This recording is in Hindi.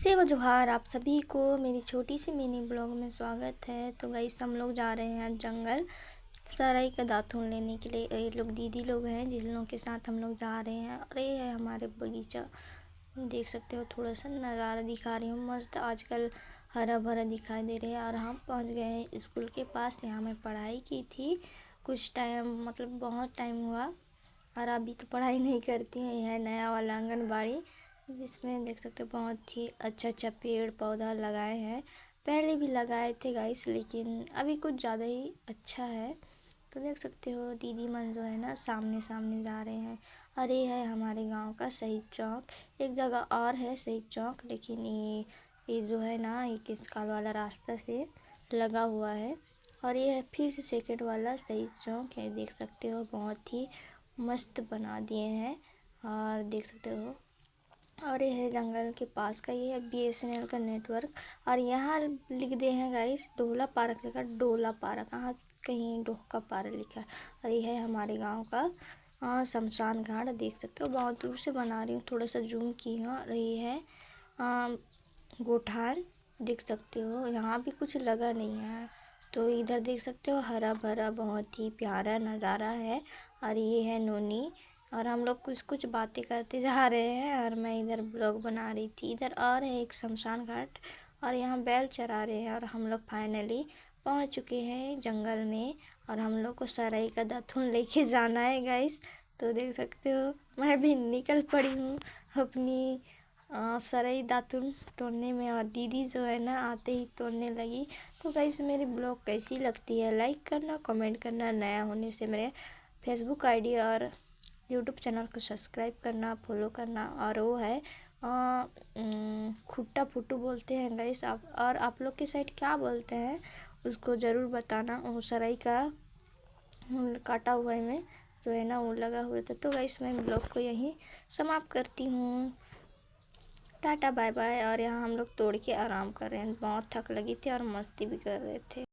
सेवा जोहार आप सभी को मेरी छोटी सी मिनी ब्लॉग में स्वागत है। तो गाइस हम लोग जा रहे हैं जंगल सराई का दातून लेने के लिए। ये लोग दीदी लोग हैं जिन लोगों के साथ हम लोग जा रहे हैं। और ये है हमारे बगीचा, देख सकते हो थोड़ा सा नज़ारा दिखा रही हूँ मस्त। आजकल हरा भरा दिखाई दे रहा है। और हम पहुँच गए हैं स्कूल के पास। यहाँ मैं पढ़ाई की थी कुछ टाइम, मतलब बहुत टाइम हुआ। और अभी तो पढ़ाई नहीं करती हूँ। यह है नया वाला आंगनबाड़ी जिसमें देख सकते हो बहुत ही अच्छा पेड़ पौधा लगाए हैं। पहले भी लगाए थे गाइस, लेकिन अभी कुछ ज़्यादा ही अच्छा है। तो देख सकते हो दीदी मन जो है ना सामने सामने जा रहे हैं। और ये है हमारे गांव का शहीद चौक। एक जगह और है शहीद चौक, लेकिन ये जो है ना ये किसकाल वाला रास्ता से लगा हुआ है। और ये है फिर से सेकंड वाला शहीद चौक है। देख सकते हो बहुत ही मस्त बना दिए हैं। और देख सकते हो, और ये है जंगल के पास का, ये है BSNL का नेटवर्क। और यहाँ लिख दे हैं गाइस डोला पार्क लिखा, डोला पार्क, कहाँ कहीं डोका पार्क लिखा है। और ये है हमारे गांव का शमशान घाट। देख सकते हो बहुत दूर से बना रही हूँ, थोड़ा सा जूम की हूँ। और ये है गोठान, देख सकते हो यहाँ भी कुछ लगा नहीं है। तो इधर देख सकते हो हरा भरा बहुत ही प्यारा नज़ारा है। और ये है नोनी। और हम लोग कुछ कुछ बातें करते जा रहे हैं और मैं इधर ब्लॉग बना रही थी। इधर और है एक शमशान घाट और यहाँ बैल चरा रहे हैं। और हम लोग फाइनली पहुँच चुके हैं जंगल में। और हम लोग को सराई का दातून लेके जाना है गाइस। तो देख सकते हो मैं भी निकल पड़ी हूँ अपनी सराई दातून तोड़ने में। और दीदी जो है ना आते ही तोड़ने लगी। तो गाइस मेरी ब्लॉग कैसी लगती है लाइक करना, कमेंट करना। नया होने से मेरे फेसबुक आईडी और यूट्यूब चैनल को सब्सक्राइब करना, फॉलो करना। और वो है खुट्टा फुट्टू बोलते हैं गाइस आप, और आप लोग की साइड क्या बोलते हैं उसको ज़रूर बताना। वो सराई का काटा हुआ में जो है ना वो लगा हुआ था। तो गाइस मैं ब्लॉग को यहीं समाप्त करती हूँ। Tata bye bye. और यहाँ हम लोग तोड़ के आराम कर रहे हैं, बहुत थक लगी थी और मस्ती भी कर रहे थे।